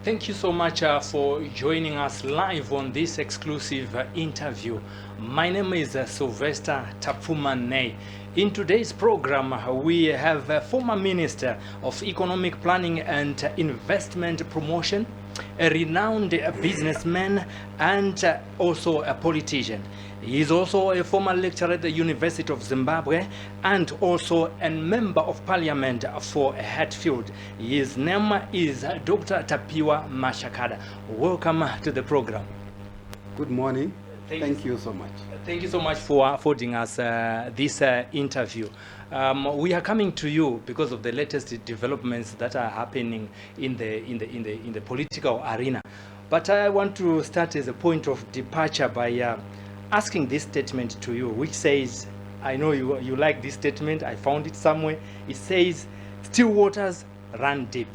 Thank you so much for joining us live on this exclusive interview. My name is Silvester Tapuwa. In today's program, we have a former Minister of Economic Planning and Investment Promotion, a renowned businessman, and also a politician. He is also a former lecturer at the University of Zimbabwe and also a member of parliament for Hatfield. His name is Dr. Tapiwa Mashakada. Welcome to the program. Good morning. Thank you so much. Thank you so much for affording us this interview. We are coming to you because of the latest developments that are happening in the political arena. But I want to start as a point of departure by asking this statement to you, which says, I know you like this statement, I found it somewhere. It says, still waters run deep.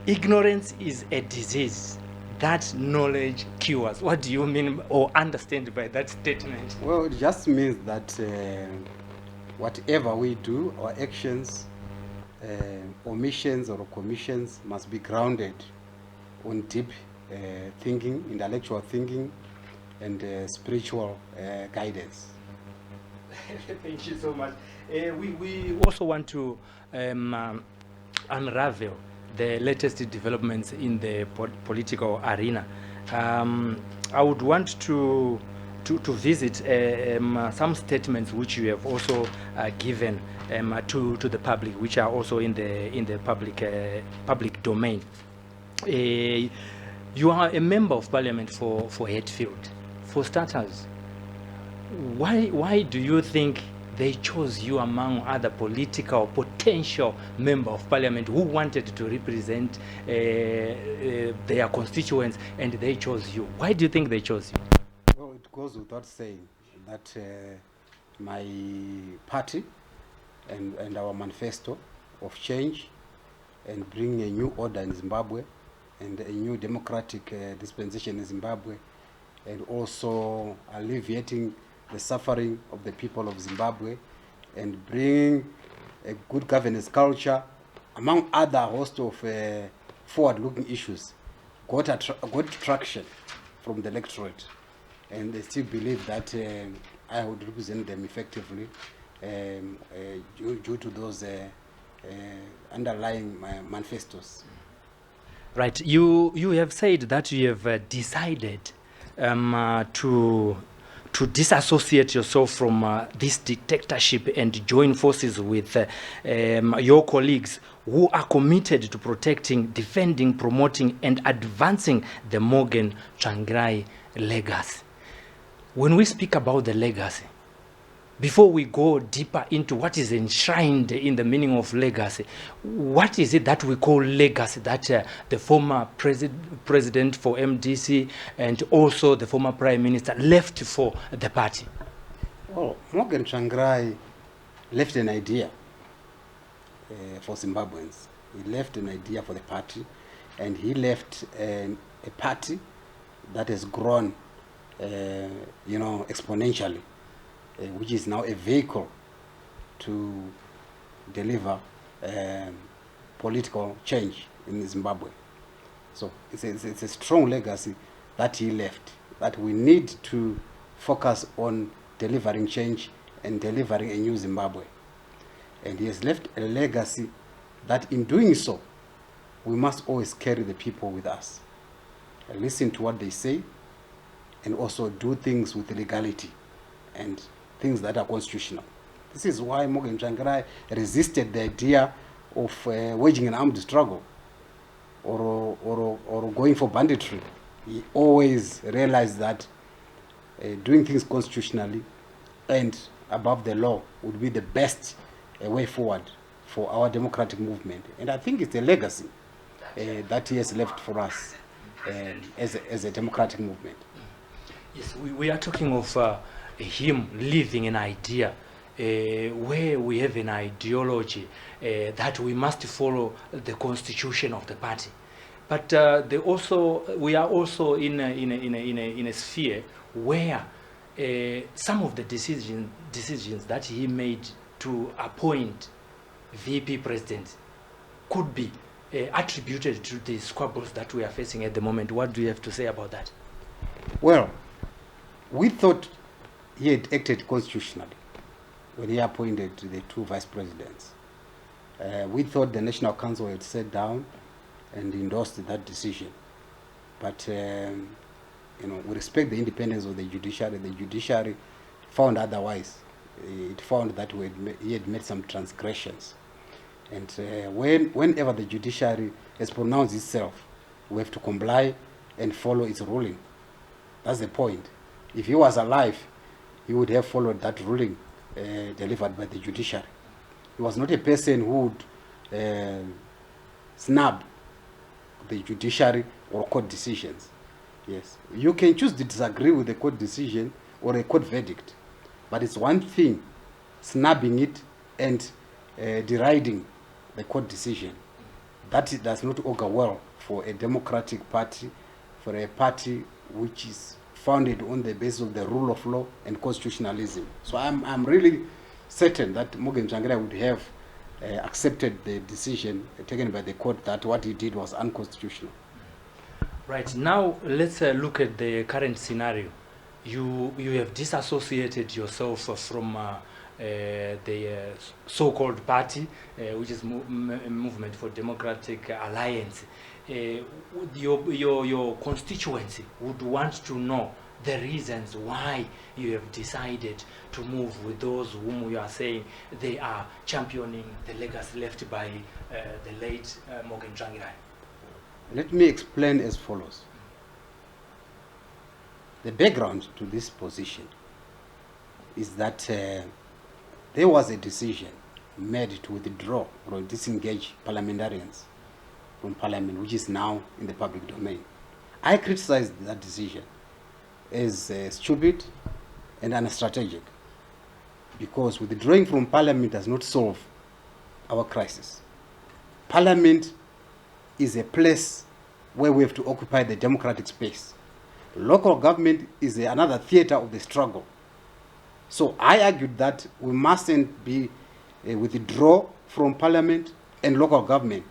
Ignorance is a disease that knowledge cures. What do you mean or understand by that statement? Well, it just means that whatever we do, our actions, omissions or commissions must be grounded on deep thinking, intellectual thinking, and spiritual guidance. Thank you so much. We also want to unravel the latest developments in the political arena. I would want to visit some statements which you have also given to the public, which are also in the public domain. You are a member of parliament for Hatfield. For starters, why do you think they chose you among other political potential member of parliament who wanted to represent their constituents, and they chose you? Why do you think they chose you? Well, it goes without saying that my party and our manifesto of change and bringing a new order in Zimbabwe and a new democratic dispensation in Zimbabwe, and also alleviating the suffering of the people of Zimbabwe and bringing a good governance culture, among other host of forward-looking issues, got traction from the electorate. And they still believe that I would represent them effectively due to those underlying manifestos. Right. You have said that you have decided to disassociate yourself from this dictatorship and join forces with your colleagues who are committed to protecting, defending, promoting, and advancing the Morgan Tsvangirai legacy. When we speak about the legacy, before we go deeper into what is enshrined in the meaning of legacy, what is it that we call legacy that the former president for MDC and also the former prime minister left for the party? Well, Morgan Tsvangirai left an idea for Zimbabweans. He left an idea for the party, and he left a party that has grown, exponentially. Which is now a vehicle to deliver political change in Zimbabwe. So it's a strong legacy that he left, that we need to focus on delivering change and delivering a new Zimbabwe. And he has left a legacy that in doing so, we must always carry the people with us, and listen to what they say, and also do things with legality and things that are constitutional. This is why Morgan Tsvangirai resisted the idea of waging an armed struggle or going for banditry. He always realized that doing things constitutionally and above the law would be the best way forward for our democratic movement. And I think it's a legacy that he has left for us as a democratic movement. Yes, we are talking of him leaving an idea where we have an ideology that we must follow the constitution of the party. But we are also in a sphere where some of the decisions that he made to appoint VP president could be attributed to the squabbles that we are facing at the moment. What do you have to say about that? Well, we thought he had acted constitutionally when he appointed the two vice presidents. We thought the National Council had sat down and endorsed that decision. But, we respect the independence of the judiciary. The judiciary found otherwise. It found that he had made some transgressions. And whenever the judiciary has pronounced itself, we have to comply and follow its ruling. That's the point. If he was alive, he would have followed that ruling delivered by the judiciary. He was not a person who would snub the judiciary or court decisions. Yes, you can choose to disagree with the court decision or a court verdict, but it's one thing snubbing it and deriding the court decision. That does not augur well for a democratic party, for a party which is founded on the basis of the rule of law and constitutionalism. So I'm really certain that Morgan Tsvangirai would have accepted the decision taken by the court that what he did was unconstitutional. Right, now let's look at the current scenario. You have disassociated yourself from the so-called party, which is Movement for Democratic Alliance. Your constituency would want to know the reasons why you have decided to move with those whom you are saying they are championing the legacy left by the late Morgan Tsvangirai. Let me explain as follows. The background to this position is that there was a decision made to withdraw or disengage parliamentarians from parliament, which is now in the public domain. I criticized that decision as stupid and unstrategic, because withdrawing from parliament does not solve our crisis. Parliament is a place where we have to occupy the democratic space. Local government is another theater of the struggle. So I argued that we mustn't be withdraw from parliament and local government.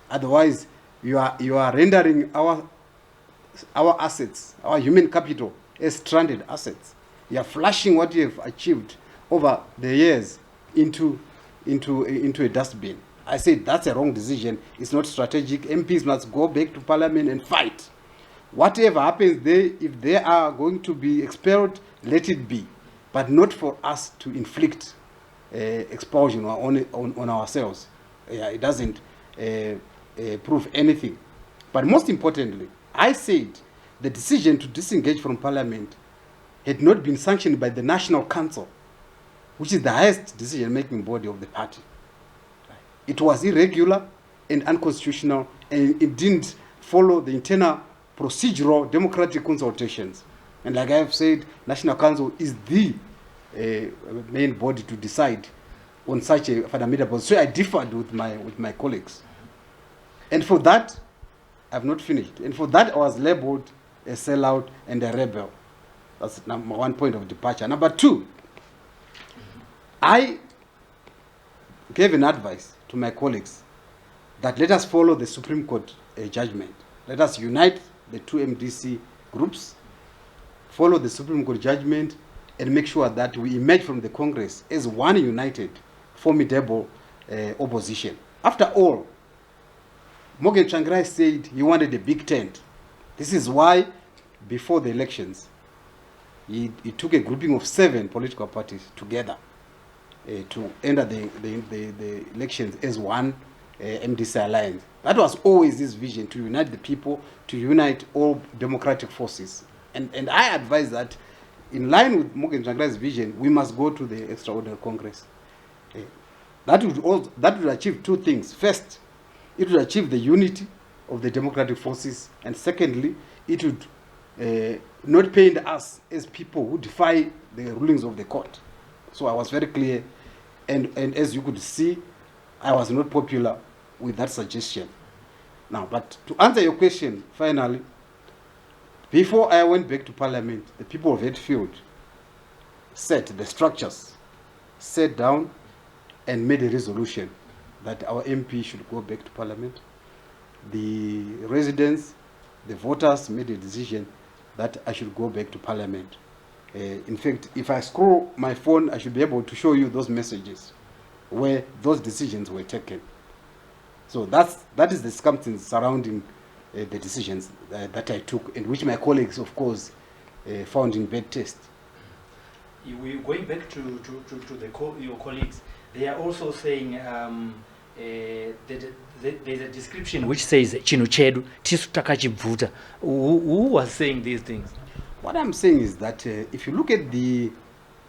Otherwise, you are rendering our assets, our human capital, as stranded assets. You are flushing what you have achieved over the years into a dustbin. I said that's a wrong decision. It's not strategic. MPs must go back to parliament and fight. Whatever happens there, if they are going to be expelled, let it be, but not for us to inflict expulsion on ourselves. It doesn't prove anything. But most importantly, I said the decision to disengage from parliament had not been sanctioned by the National Council, which is the highest decision-making body of the party. It was irregular and unconstitutional, and it didn't follow the internal procedural democratic consultations. And like I have said, National Council is the main body to decide on such a fundamental position. So I differed with my colleagues. And for that, I've not finished. And for that, I was labeled a sellout and a rebel. That's number one point of departure. Number two, I gave an advice to my colleagues that let us follow the Supreme Court judgment. Let us unite the two MDC groups, follow the Supreme Court judgment, and make sure that we emerge from the Congress as one united, formidable opposition. After all, Morgan Tsvangirai said he wanted a big tent. This is why, before the elections, he took a grouping of 7 political parties together to enter the elections as one MDC alliance. That was always his vision, to unite the people, to unite all democratic forces. And I advise that, in line with Morgan Tsvangirai's vision, we must go to the Extraordinary Congress. That would achieve 2 things. First, it would achieve the unity of the democratic forces, and secondly, it would not paint us as people who defy the rulings of the court. So I was very clear, and as you could see, I was not popular with that suggestion. Now, but to answer your question, finally, before I went back to Parliament, the people of Hatfield set the structures, sat down and made a resolution that our MP should go back to Parliament. the residents, the voters made a decision that I should go back to Parliament. In fact, if I scroll my phone, I should be able to show you those messages where those decisions were taken. So that is the circumstance surrounding the decisions that I took, and which my colleagues, of course, found in bad taste. We're going back to your colleagues. They are also saying there's a description which says chino chedu tisu takachibvuta. Who was saying these things? What I'm saying is that if you look at the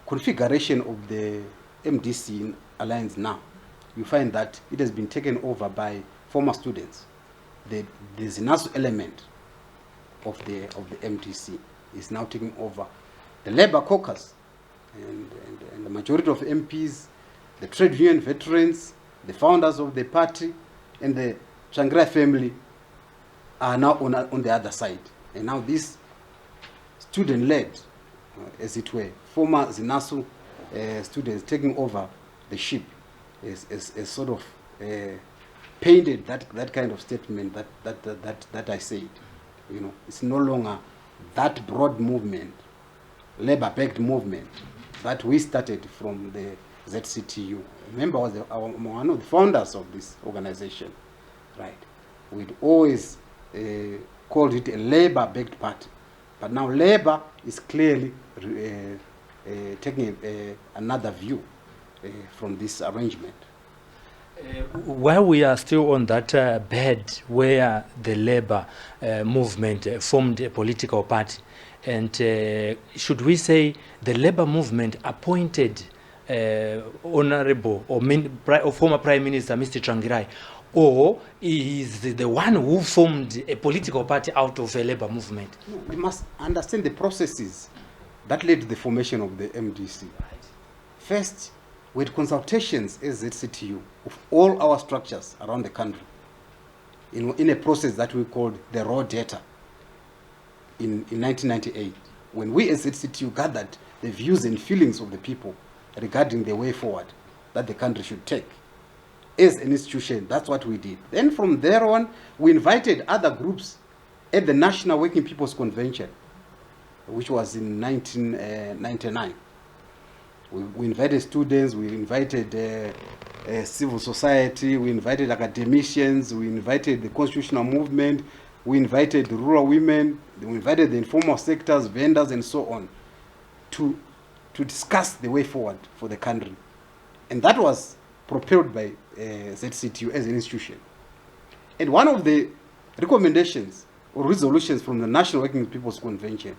configuration of the MDC alliance now, you find that it has been taken over by former students. The ZINASU element of the MDC is now taking over the Labour caucus, and the majority of MPs, the trade union veterans, the founders of the party, and the Tsvangirai family are now on the other side. And now this student-led, as it were, former ZINASU students taking over the ship is sort of painted that kind of statement that I said. You know, it's no longer that broad movement, labor-backed movement that we started from the ZCTU. Remember, I was one of the founders of this organization, right? We'd always called it a labor-backed party, but now labor is clearly taking another view from this arrangement. While we are still on that bed where the labor movement formed a political party, and should we say the labor movement appointed Honorable or former Prime Minister Mr. Tsvangirai, or is the one who formed a political party out of a labor movement? No, we must understand the processes that led to the formation of the MDC. First, we had consultations as ZCTU of all our structures around the country in a process that we called the raw data in 1998, when we as ZCTU gathered the views and feelings of the people regarding the way forward that the country should take. As an institution, that's what we did. Then from there on, we invited other groups at the National Working People's Convention, which was in 1999. We invited students, we invited civil society, we invited academicians, we invited the constitutional movement, we invited rural women, we invited the informal sectors, vendors, and so on, to discuss the way forward for the country. And that was propelled by ZCTU as an institution. And one of the recommendations or resolutions from the National Working People's Convention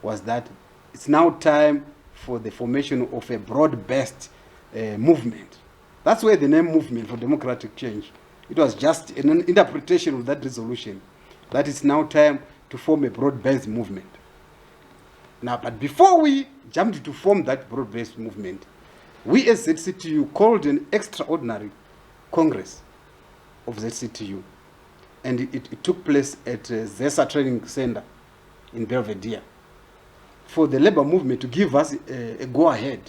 was that it's now time for the formation of a broad-based movement. That's where the name Movement for Democratic Change, it was just an interpretation of that resolution, that it's now time to form a broad-based movement. Now, but before we jumped to form that broad-based movement, we as ZCTU called an extraordinary Congress of ZCTU, and it took place at ZESA Training Center in Belvedere, for the labor movement to give us a go-ahead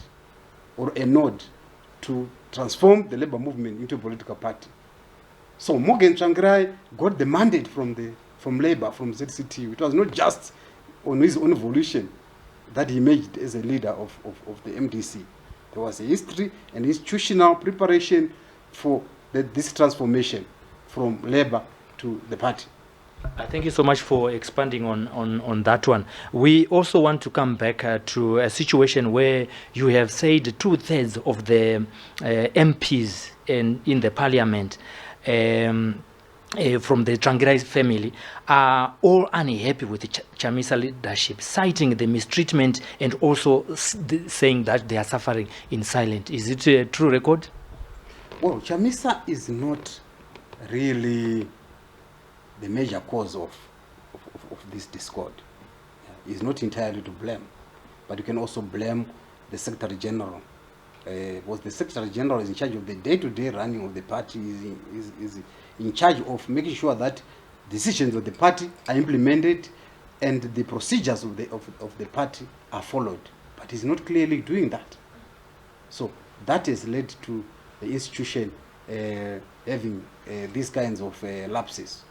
or a nod to transform the labor movement into a political party. So Morgan Tsvangirai got the mandate from labor, from ZCTU. It was not just on his own volition that he emerged as a leader of the MDC. There was a history and institutional preparation for this transformation from labor to the party. Thank you so much for expanding on that one. We also want to come back to a situation where you have said 2/3 of the MPs in the parliament from the Tsvangirai family are all unhappy with the Chamisa leadership, citing the mistreatment and also saying that they are suffering in silence. Is it a true record? Well, Chamisa is not really the major cause of this discord. Is not entirely to blame, but you can also blame the Secretary General. Was the Secretary General is in charge of the day-to-day running of the party, is in charge of making sure that decisions of the party are implemented and the procedures of the party are followed. But he's not clearly doing that. So that has led to the institution having these kinds of lapses.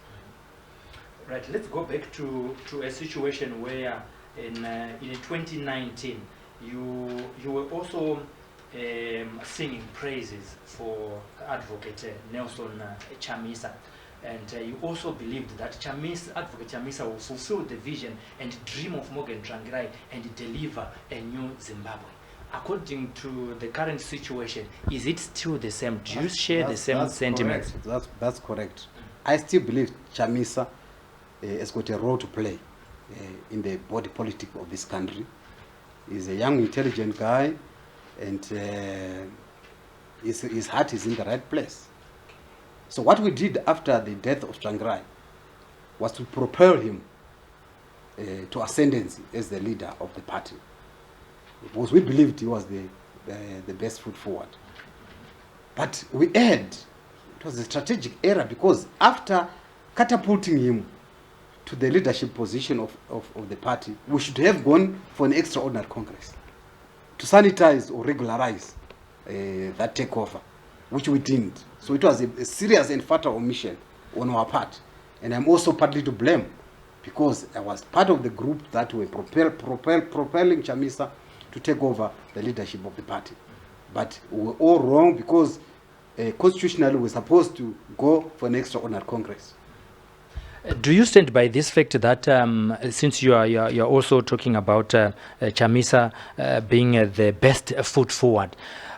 Right, let's go back to a situation where in 2019 you were also singing praises for Advocate Nelson Chamisa, and you also believed that Advocate Chamisa will fulfill the vision and dream of Morgan Tsvangirai and deliver a new Zimbabwe. According to the current situation, is it still the same? Do you share the same sentiments? That's correct. I still believe Chamisa has got a role to play in the body politic of this country. He's a young, intelligent guy, and his heart is in the right place. So what we did after the death of Tsvangirai was to propel him to ascendancy as the leader of the party, because we believed he was the best foot forward. But we erred. It was a strategic error, because after catapulting him to the leadership position of the party, we should have gone for an extraordinary congress to sanitize or regularize that takeover, which we didn't. So it was a serious and fatal omission on our part. And I'm also partly to blame, because I was part of the group that were propelling Chamisa to take over the leadership of the party. But we were all wrong, because constitutionally we're supposed to go for an extraordinary congress. Do you stand by this fact that since you're also talking about Chamisa being the best foot forward,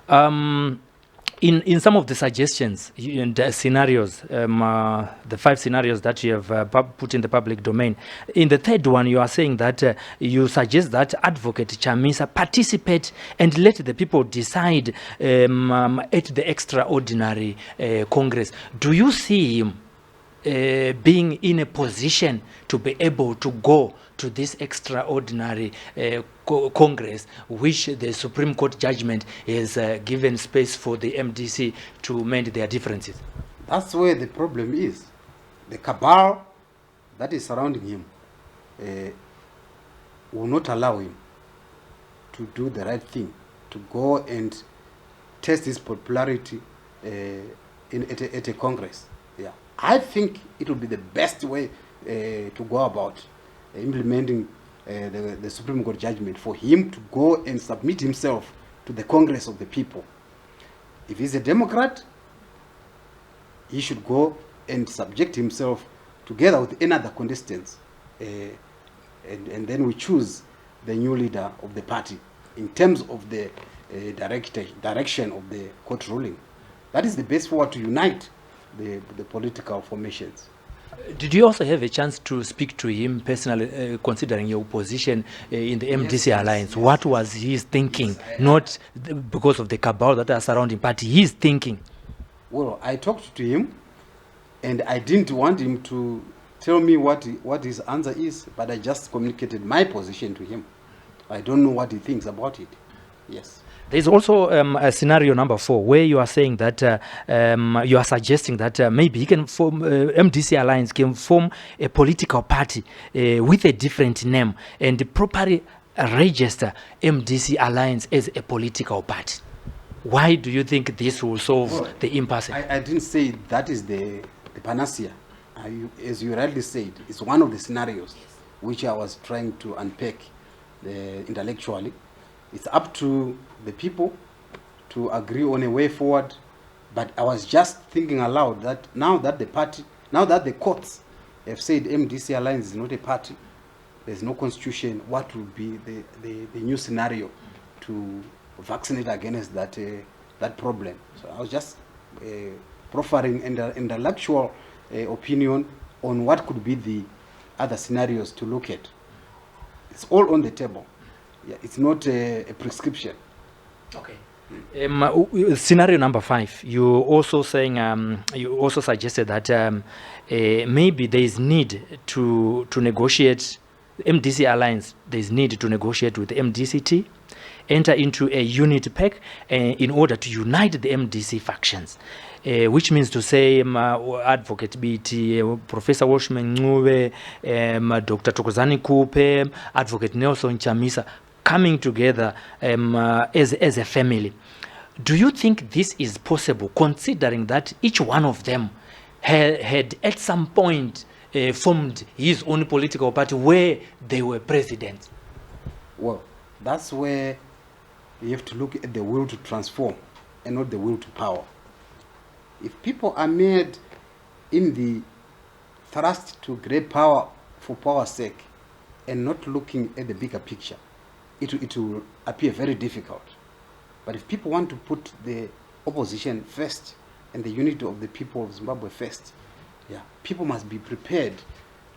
in some of the suggestions and scenarios, the 5 scenarios that you have put in the public domain, in the third one you are saying that you suggest that Advocate Chamisa participate and let the people decide at the extraordinary Congress. Do you see him being in a position to be able to go to this extraordinary Congress, which the Supreme Court judgment has given space for the MDC to mend their differences? That's where the problem is. The cabal that is surrounding him will not allow him to do the right thing, to go and test his popularity at a Congress. Yeah, I think it would be the best way to go about implementing the Supreme Court judgment, for him to go and submit himself to the Congress of the people. If he's a Democrat, he should go and subject himself together with another contestants, and then we choose the new leader of the party in terms of the direction of the court ruling. That is the best forward to unite the political formations. Did you also have a chance to speak to him personally, considering your position in the MDC alliance? Yes. What was his thinking? Yes, not because of the cabal that are surrounding party, his thinking. Well, I talked to him, and I didn't want him to tell me what his answer is, but I just communicated my position to him. I don't know what he thinks about it. Yes. There's also a scenario number 4 where you are saying that you are suggesting that maybe he can form MDC Alliance can form a political party with a different name and properly register MDC Alliance as a political party. Why do you think this will solve the impasse? I didn't say that is the panacea. As you rightly said, it's one of the scenarios which I was trying to unpack intellectually. It's up to the people to agree on a way forward, but I was just thinking aloud that now that the courts have said MDC Alliance is not a party, there's no constitution, what will be the new scenario to vaccinate against that problem? So I was just proffering an intellectual opinion on what could be the other scenarios to look at. It's all on the table. Yeah, it's not a prescription. Okay. Scenario number 5. You also saying you also suggested that maybe there is need to negotiate MDC Alliance. There is need to negotiate with the MDCT, enter into a unit pact in order to unite the MDC factions. Which means to say Advocate BT, Professor Washman Ngube, Dr. Tokozani Kupe, Advocate Nelson Chamisa, coming together as a family. Do you think this is possible, considering that each one of them had at some point formed his own political party where they were presidents? Well, that's where you have to look at the will to transform and not the will to power. If people are made in the thrust to great power for power's sake and not looking at the bigger picture, it will appear very difficult. But if people want to put the opposition first and the unity of the people of Zimbabwe first, yeah, people must be prepared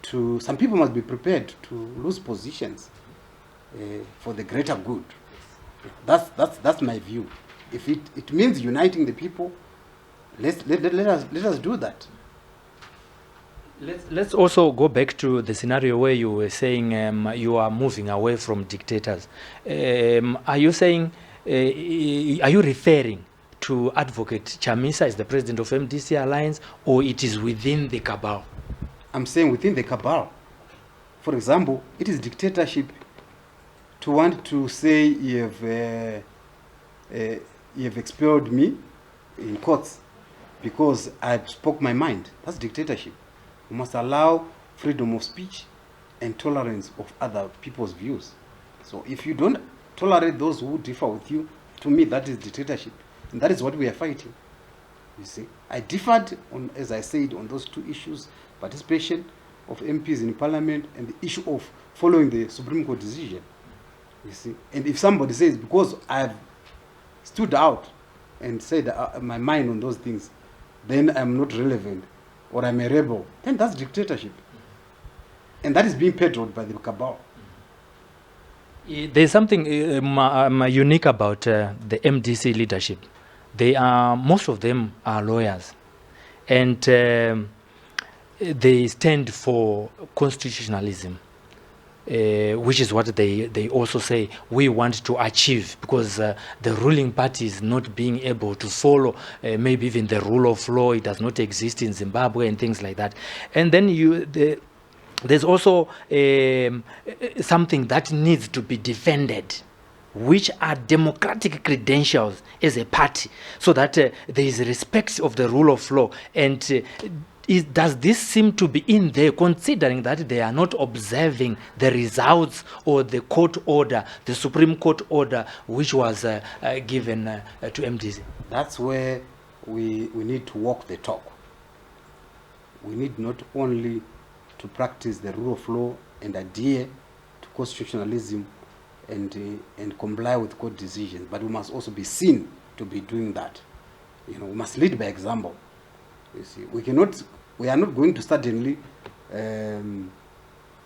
to, some people must be prepared to lose positions for the greater good. That's my view. If it means uniting the people, let us do that. Let's also go back to the scenario where you were saying you are moving away from dictators. Are you saying, are you referring to Advocate Chamisa as the president of MDC Alliance, or it is within the cabal? I'm saying within the cabal. For example, it is dictatorship to want to say you have expelled me in courts because I spoke my mind. That's dictatorship. You must allow freedom of speech and tolerance of other people's views. So if you don't tolerate those who differ with you, to me that is dictatorship. And that is what we are fighting. You see, I differed on, as I said, on those two issues: participation of MPs in parliament and the issue of following the Supreme Court decision. You see, and if somebody says because I've stood out and said my mind on those things, then I'm not relevant or I'm a rebel, then that's dictatorship. And that is being peddled by the cabal. There's something unique about the MDC leadership. They are, most of them are lawyers, and they stand for constitutionalism, which is what they also say we want to achieve, because the ruling party is not being able to follow maybe even the rule of law. It does not exist in Zimbabwe and things like that. And then there's also something that needs to be defended, which are democratic credentials as a party, so that there is respect of the rule of law. And does this seem to be in there, considering that they are not observing the results or the court order, the Supreme Court order, which was given to MDC? That's where we need to walk the talk. We need not only to practice the rule of law and adhere to constitutionalism and comply with court decisions, but we must also be seen to be doing that. You know, we must lead by example. You see, we are not going to suddenly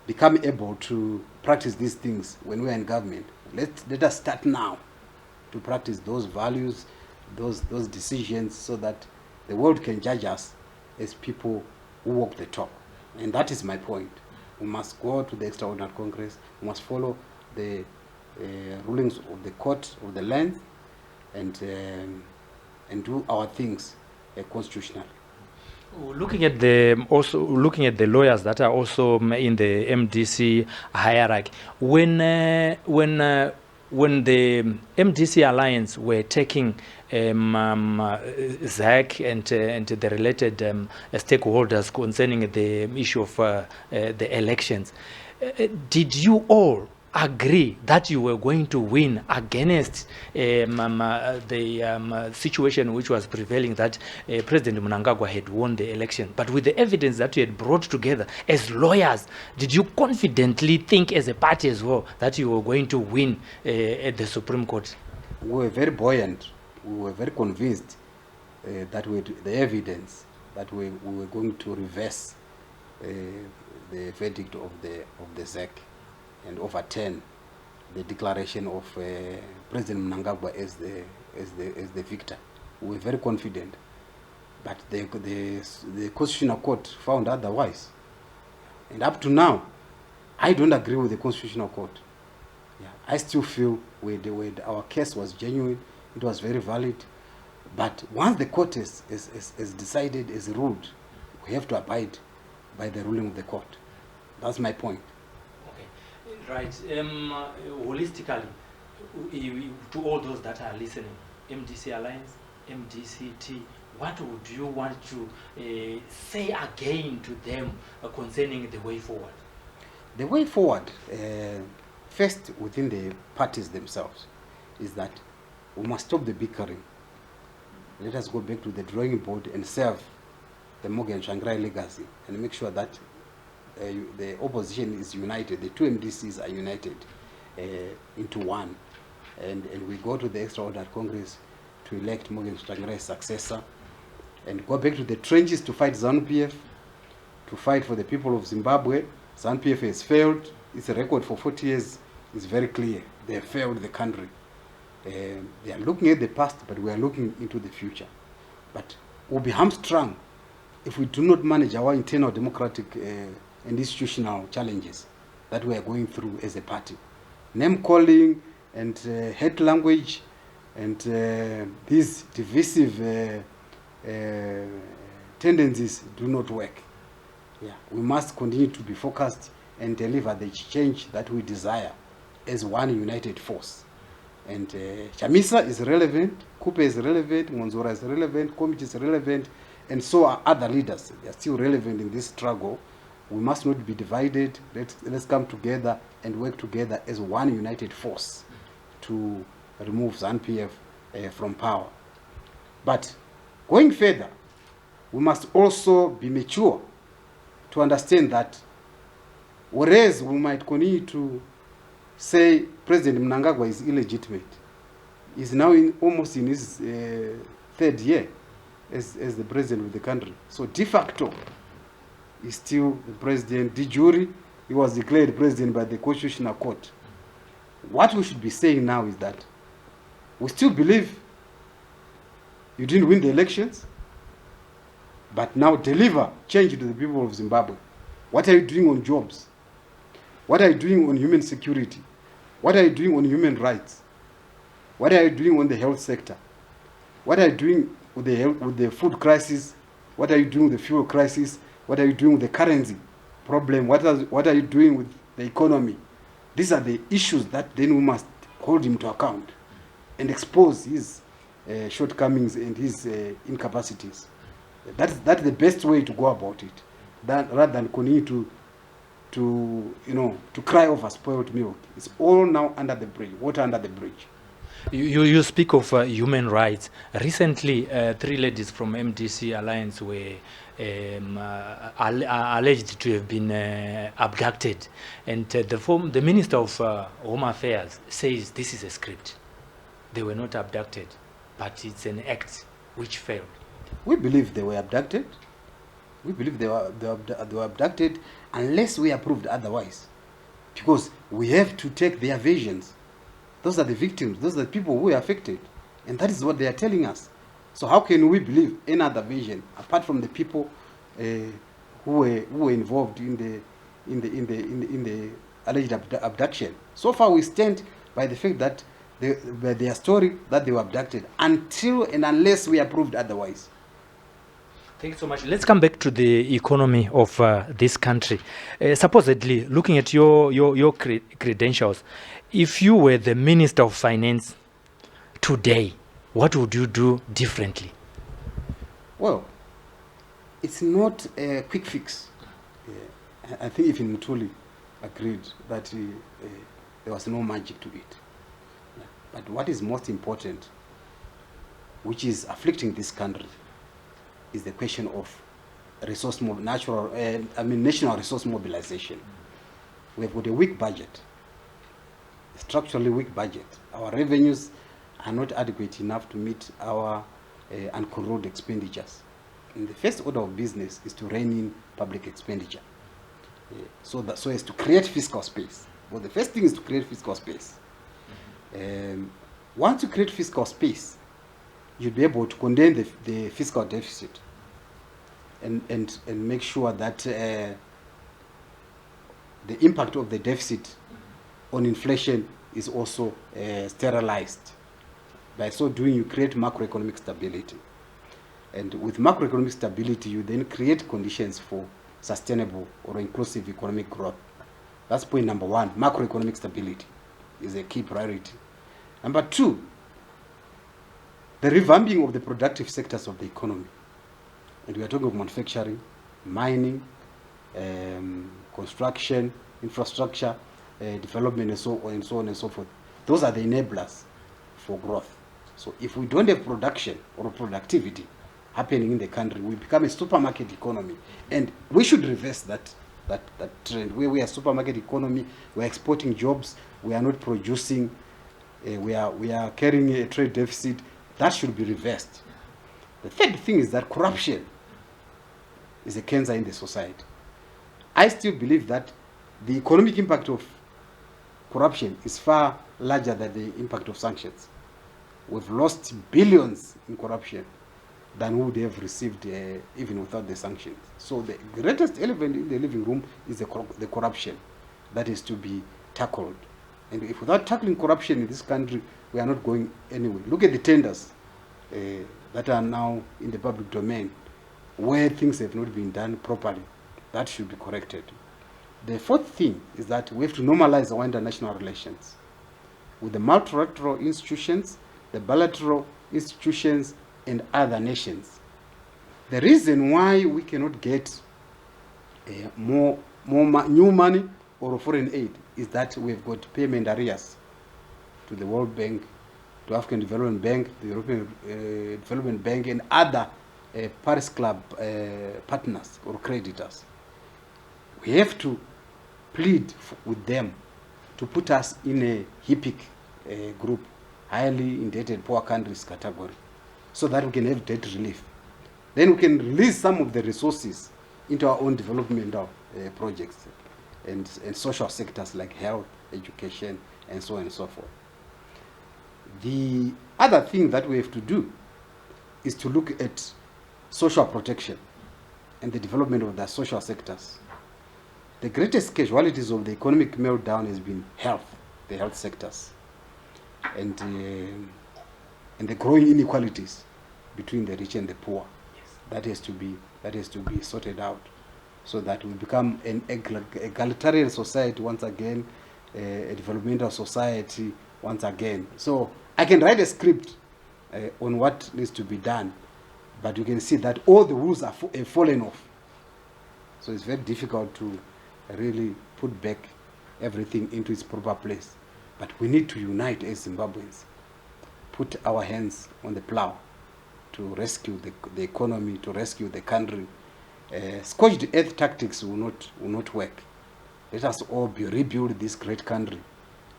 become able to practice these things when we are in government. Let us start now to practice those values, those decisions, so that the world can judge us as people who walk the talk. And that is my point. We must go to the Extraordinary Congress. We must follow the rulings of the court of the land and do our things constitutionally. Looking at the lawyers that are also in the MDC hierarchy, when the MDC Alliance were taking ZAC and the related stakeholders concerning the issue of the elections, did you all agree that you were going to win against the situation which was prevailing, that President Mnangagwa had won the election? But with the evidence that you had brought together as lawyers, did you confidently think as a party as well that you were going to win at the Supreme Court? We were very buoyant. We were very convinced that with the evidence that we were going to reverse the verdict of the ZAC and overturn the declaration of President Mnangagwa as the victor. We were very confident, but the Constitutional Court found otherwise. And up to now, I don't agree with the Constitutional Court. Yeah, I still feel our case was genuine, it was very valid. But once the court has decided, has ruled, we have to abide by the ruling of the court. That's my point. Right. Holistically, to all those that are listening, MDC Alliance, MDCT, what would you want to say again to them concerning the way forward? The way forward, first within the parties themselves, is that we must stop the bickering. Let us go back to the drawing board and serve the Morgan Tsvangirai legacy and make sure that the opposition is united, the two MDCs are united into one. And we go to the extraordinary Congress to elect Morgan Tsvangirai's successor and go back to the trenches to fight ZANU-PF, to fight for the people of Zimbabwe. ZANU-PF has failed. Its record for 40 years is very clear. They have failed the country. They are looking at the past, but we are looking into the future. But we'll be hamstrung if we do not manage our internal democratic and institutional challenges that we are going through as a party. Name calling and hate language and these divisive tendencies do not work. Yeah, we must continue to be focused and deliver the change that we desire as one united force. And Chamisa is relevant, Kupe is relevant, Monzora is relevant, Komiti is relevant, and so are other leaders. They are still relevant in this struggle. We must not be divided. Let's come together and work together as one united force to remove ZANU-PF from power. But going further, we must also be mature to understand that whereas we might continue to say President Mnangagwa is illegitimate, he's now almost in his third year as the president of the country. So de facto, he's still the president. De jure, he was declared president by the Constitutional Court. What we should be saying now is that we still believe you didn't win the elections, but now deliver change to the people of Zimbabwe. What are you doing on jobs? What are you doing on human security? What are you doing on human rights? What are you doing on the health sector? What are you doing with the food crisis? What are you doing with the fuel crisis? What are you doing with the currency problem? What are you doing with the economy? These are the issues that then we must hold him to account and expose his shortcomings and his incapacities. That's the best way to go about it, rather than continue to cry over spoiled milk. It's all now under the bridge, water under the bridge. You speak of human rights. Recently, 3 ladies from MDC Alliance were alleged to have been abducted, and the Minister of Home Affairs says this is a script. They were not abducted, but it's an act which failed. We believe they were abducted. We believe they were abducted unless we are proved otherwise, because we have to take their versions. Those are the victims. Those are the people who are affected, and that is what they are telling us. So how can we believe any other version apart from the people who were involved in the alleged abduction? So far, we stand by the fact that by their story that they were abducted until and unless we are proved otherwise. Thank you so much. Let's come back to the economy of this country. Supposedly, looking at your credentials, if you were the Minister of Finance today, what would you do differently? Well, it's not a quick fix. I think even Mutuli agreed that there was no magic to it. But what is most important, which is afflicting this country, is the question of national resource mobilization. We have got a weak budget, a structurally weak budget. Our revenues are not adequate enough to meet our uncontrolled expenditures. And the first order of business is to rein in public expenditure, so as to create fiscal space. Well, the first thing is to create fiscal space. Once you create fiscal space, you'll be able to contain the fiscal deficit and make sure that the impact of the deficit on inflation is also sterilized. By so doing, you create macroeconomic stability. And with macroeconomic stability, you then create conditions for sustainable or inclusive economic growth. That's point number 1. Macroeconomic stability is a key priority. Number 2, The revamping of the productive sectors of the economy. And we are talking of manufacturing, mining, construction, infrastructure, development, and so on and so forth. Those are the enablers for growth. So if we don't have production or productivity happening in the country, we become a supermarket economy. And we should reverse that trend where we are a supermarket economy, we are exporting jobs, we are not producing, we are carrying a trade deficit. That should be reversed. The third thing is that corruption is a cancer in the society. I still believe that the economic impact of corruption is far larger than the impact of sanctions. We've lost billions in corruption than we would have received even without the sanctions. So the greatest elephant in the living room is the corruption that is to be tackled. And if without tackling corruption in this country, we are not going anywhere. Look at the tenders that are now in the public domain, where things have not been done properly. That should be corrected. The fourth thing is that we have to normalize our international relations with the multilateral institutions, the bilateral institutions, and other nations. The reason why we cannot get new money or foreign aid is that we've got payment arrears to the World Bank, to African Development Bank, the European Development Bank, and other Paris Club partners or creditors. We have to plead with them to put us in a HIPC group, highly indebted poor countries category, so that we can have debt relief. Then we can release some of the resources into our own developmental projects and social sectors like health, education, and so on and so forth. The other thing that we have to do is to look at social protection and the development of the social sectors. The greatest casualties of the economic meltdown has been health, the health sectors, and the growing inequalities between the rich and the poor. Yes. That has to be sorted out, so that we become an egalitarian society once again, a developmental society once again. So I can write a script on what needs to be done, but you can see that all the rules are fallen off. So it's very difficult to really put back everything into its proper place. But we need to unite as Zimbabweans, put our hands on the plow to rescue the economy, to rescue the country. Scorched earth tactics will not work. Let us all rebuild this great country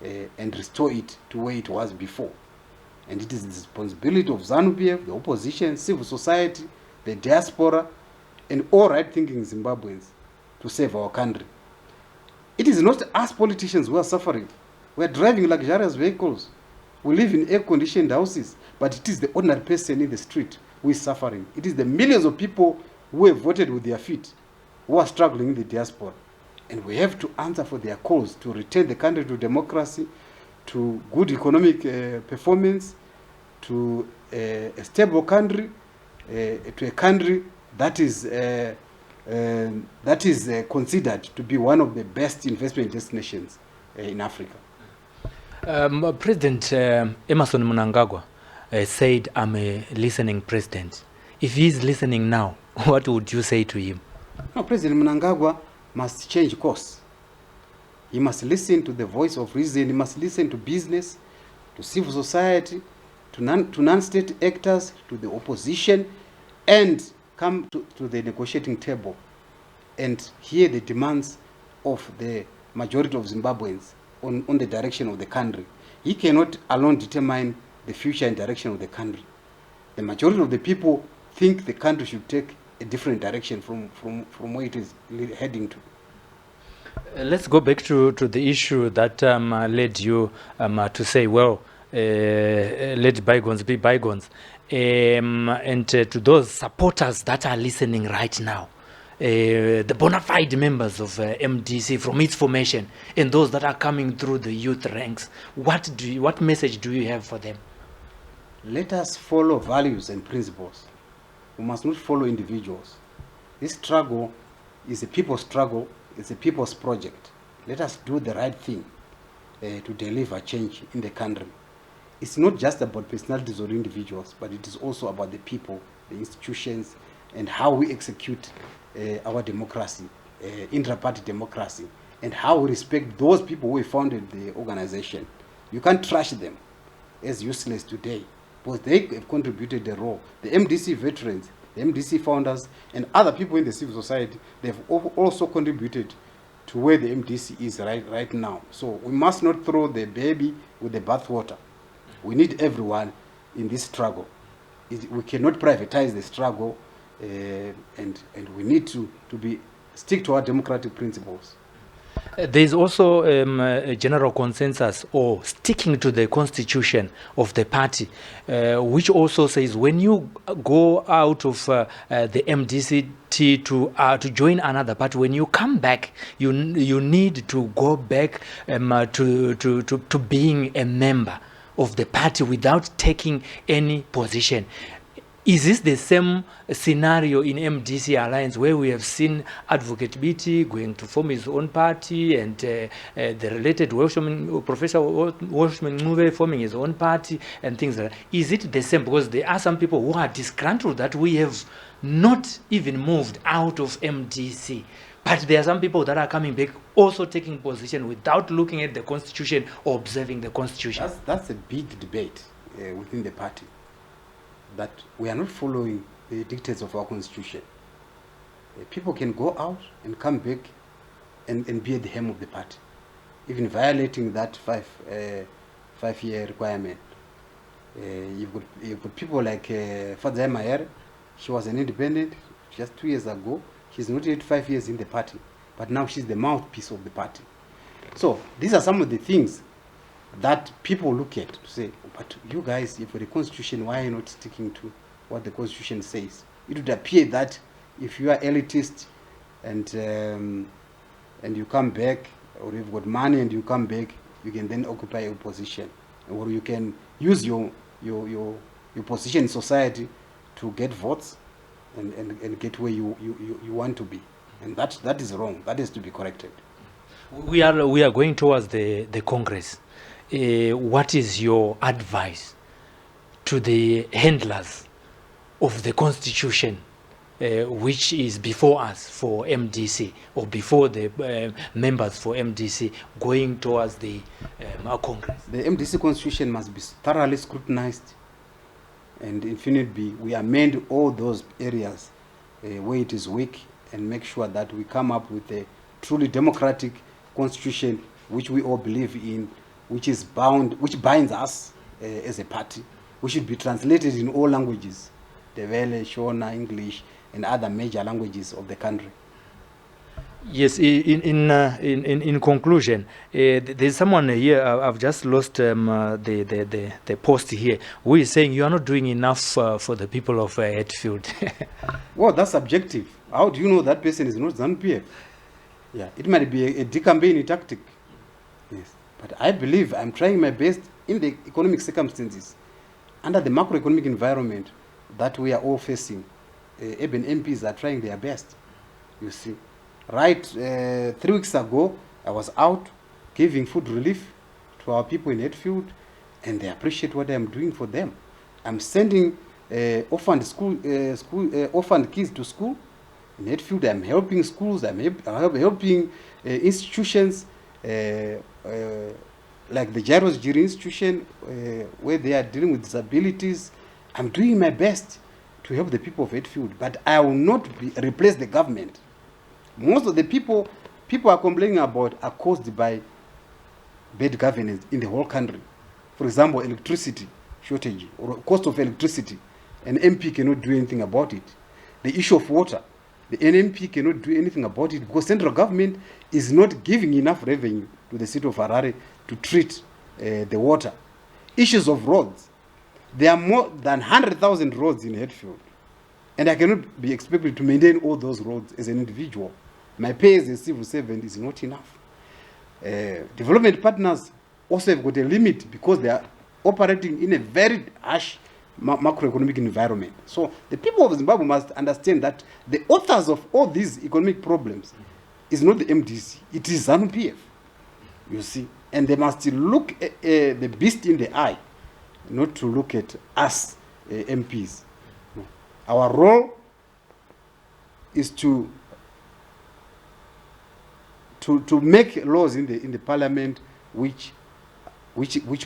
and restore it to where it was before. And it is the responsibility of ZANU-PF, the opposition, civil society, the diaspora, and all right-thinking Zimbabweans to save our country. It is not us politicians who are suffering. We are driving luxurious vehicles. We live in air-conditioned houses, but it is the ordinary person in the street who is suffering. It is the millions of people who have voted with their feet, who are struggling in the diaspora. And we have to answer for their calls to return the country to democracy, to good economic performance, to a stable country, to a country that is considered to be one of the best investment destinations in Africa. President Emmerson Mnangagwa said, "I'm a listening president." If he's listening now, what would you say to him? No, President Mnangagwa must change course. He must listen to the voice of reason. He must listen to business, to civil society, to non-state actors, to the opposition, and come to the negotiating table and hear the demands of the majority of Zimbabweans on the direction of the country. He cannot alone determine the future and direction of the country. The majority of the people think the country should take a different direction from where it is heading to. Let's go back to the issue that led you to say, well, let bygones be bygones. And to those supporters that are listening right now, the bona fide members of MDC from its formation, and those that are coming through the youth ranks, what message do you have for them? Let us follow values and principles. We must not follow individuals. This struggle is a people's struggle. It's a people's project. Let us do the right thing to deliver change in the country. it's not just about personalities or individuals, but it is also about the people, the institutions, and how we execute our democracy, intra-party democracy, and how we respect those people who founded the organization. You can't trash them as useless today, because they have contributed a role. The MDC veterans, the MDC founders, and other people in the civil society, they've also contributed to where the MDC is right now. So we must not throw the baby with the bathwater. We need everyone in this struggle. We cannot privatize the struggle, and we need to stick to our democratic principles. There is also a general consensus or sticking to the constitution of the party, which also says when you go out of the MDCT to join another party, when you come back, you need to go back to being a member of the party without taking any position. Is this the same scenario in MDC Alliance, where we have seen Advocate BT going to form his own party, and the related Professor Washman Move forming his own party, and things like that? Is it the same? Because there are some people who are disgruntled that we have not even moved out of MDC. But there are some people that are coming back also taking position without looking at the constitution or observing the constitution. That's a big debate within the party, that we are not following the dictates of our constitution. People can go out and come back and be at the helm of the party, even violating that five-year requirement. You've got people like Fadzai Mayer. She was an independent just 2 years ago. She's not yet 5 years in the party, but now she's the mouthpiece of the party. So these are some of the things that people look at to say, but you guys, for the constitution, why are you not sticking to what the constitution says? It would appear that if you are elitist and you come back, or you've got money and you come back, you can then occupy your position, or you can use your position in society to get votes and get where you want to be. And that is wrong. That is to be corrected. We are going towards the Congress. What is your advice to the handlers of the constitution, which is before us for MDC, or before the members for MDC going towards the Congress? The MDC constitution must be thoroughly scrutinized, and infinitely we amend all those areas where it is weak, and make sure that we come up with a truly democratic constitution which we all believe in, which binds us as a party. We should be translated in all languages, Ndebele, Shona, English, and other major languages of the country. Yes, in conclusion, there's someone here, I've just lost the post here, who is saying you are not doing enough for the people of Hatfield. Well, that's subjective. How do you know that person is not ZANU-PF? Yeah, it might be a decampaigning tactic. Yes, but I believe I'm trying my best in the economic circumstances, under the macroeconomic environment that we are all facing. Even MPs are trying their best, you see. Right, 3 weeks ago, I was out giving food relief to our people in Hatfield, and they appreciate what I'm doing for them. I'm sending orphaned kids to school in Hatfield. I'm helping schools. I'm helping institutions like the Jairus Jiri Institution, where they are dealing with disabilities. I'm doing my best to help the people of Hatfield, but I will not replace the government. Most of the people are complaining about are caused by bad governance in the whole country. For example, electricity shortage or cost of electricity. An MP cannot do anything about it. The issue of water, the NMP cannot do anything about it because central government is not giving enough revenue to the city of Harare to treat the water. Issues of roads. There are more than 100,000 roads in Hatfield, and I cannot be expected to maintain all those roads as an individual. My pay as a civil servant is not enough. Development partners also have got a limit because they are operating in a very harsh macroeconomic environment. So the people of Zimbabwe must understand that the authors of all these economic problems is not the MDC, it is ZANU-PF, you see. And they must look the beast in the eye not to look at us MPs. No. Our role is to make laws in the parliament which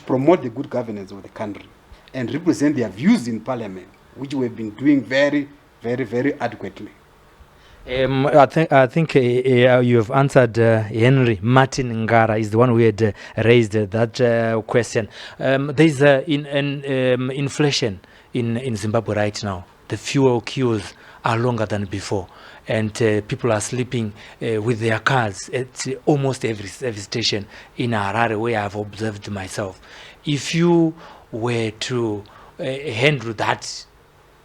promote the good governance of the country and represent their views in parliament, which we have been doing very, very, very adequately. I think you have answered. Henry Martin Ngara is the one who had raised that question. There's inflation in Zimbabwe right now. The fuel queues are longer than before, and people are sleeping with their cars at almost every service station in Harare, where I've observed myself. If you were to handle that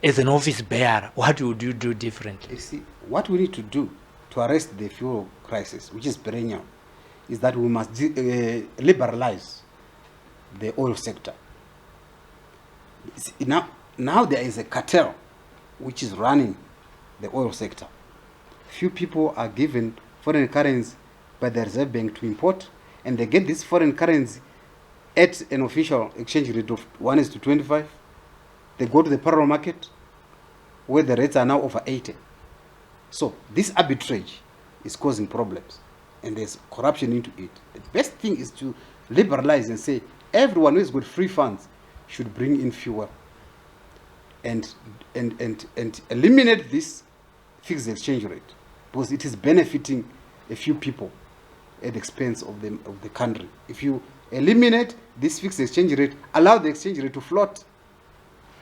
as an office bearer, what would you do differently? You see, what we need to do to arrest the fuel crisis, which is perennial, is that we must liberalize the oil sector. Now there is a cartel which is running the oil sector. Few people are given foreign currency by the Reserve Bank to import, and they get this foreign currency at an official exchange rate of 1:25. They go to the parallel market where the rates are now over 80. So this arbitrage is causing problems, and there's corruption into it. The best thing is to liberalize and say everyone who has got free funds should bring in fuel, and eliminate this fixed exchange rate, because it is benefiting a few people at the expense of the country. If you eliminate this fixed exchange rate, allow the exchange rate to float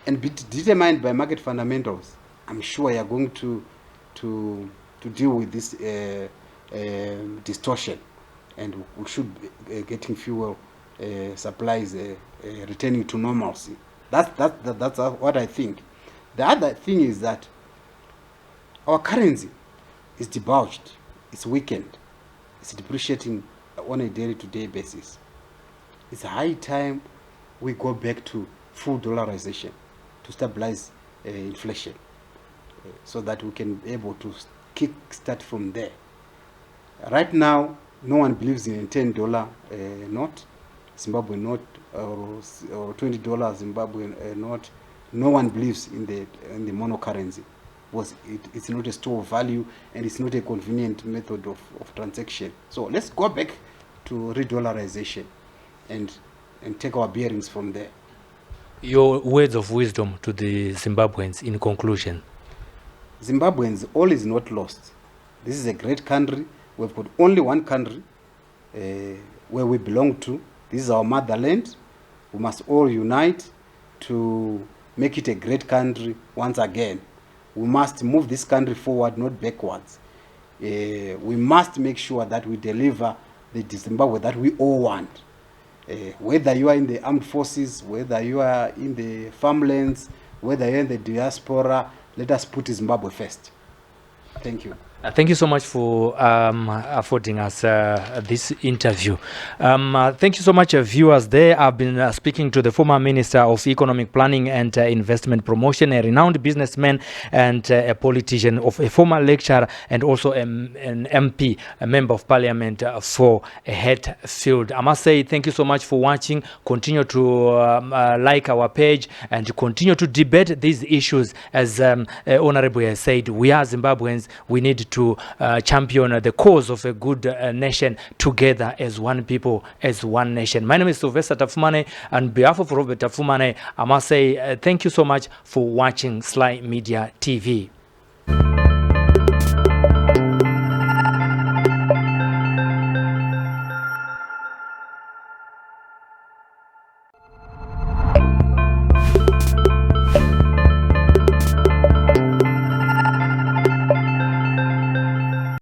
and be determined by market fundamentals, I'm sure you are going to deal with this distortion, and we should be getting fuel supplies returning to normalcy. That's what I think. The other thing is that our currency is debauched, it's weakened, it's depreciating on a day-to-day basis. It's high time we go back to full dollarization to stabilize inflation, so that we can be able to kick-start from there. Right now, no one believes in a $10 note, Zimbabwean note, or $20 Zimbabwean note. No one believes in the mono currency, because it's not a store of value and it's not a convenient method of transaction. So let's go back to re-dollarization and take our bearings from there. Your words of wisdom to the Zimbabweans in conclusion. Zimbabweans, all is not lost. This is a great country. We've got only one country where we belong to. This is our motherland. We must all unite to make it a great country once again. We must move this country forward, not backwards. We must make sure that we deliver the Zimbabwe that we all want. Whether you are in the armed forces, whether you are in the farmlands, whether you're in the diaspora, let us put Zimbabwe first. Thank you. Thank you so much for affording us this interview. Thank you so much, viewers. There, I've been speaking to the former Minister of Economic Planning and Investment Promotion, a renowned businessman and a politician, of a former lecturer, and also an MP, a Member of Parliament for Hatfield. I must say thank you so much for watching. Continue to like our page and continue to debate these issues. As Honorable has said, we are Zimbabweans. We need to champion the cause of a good nation together as one people, as one nation. My name is Silvester Tafumane. On behalf of Robert Tafumane, I must say thank you so much for watching SlyMedia TV.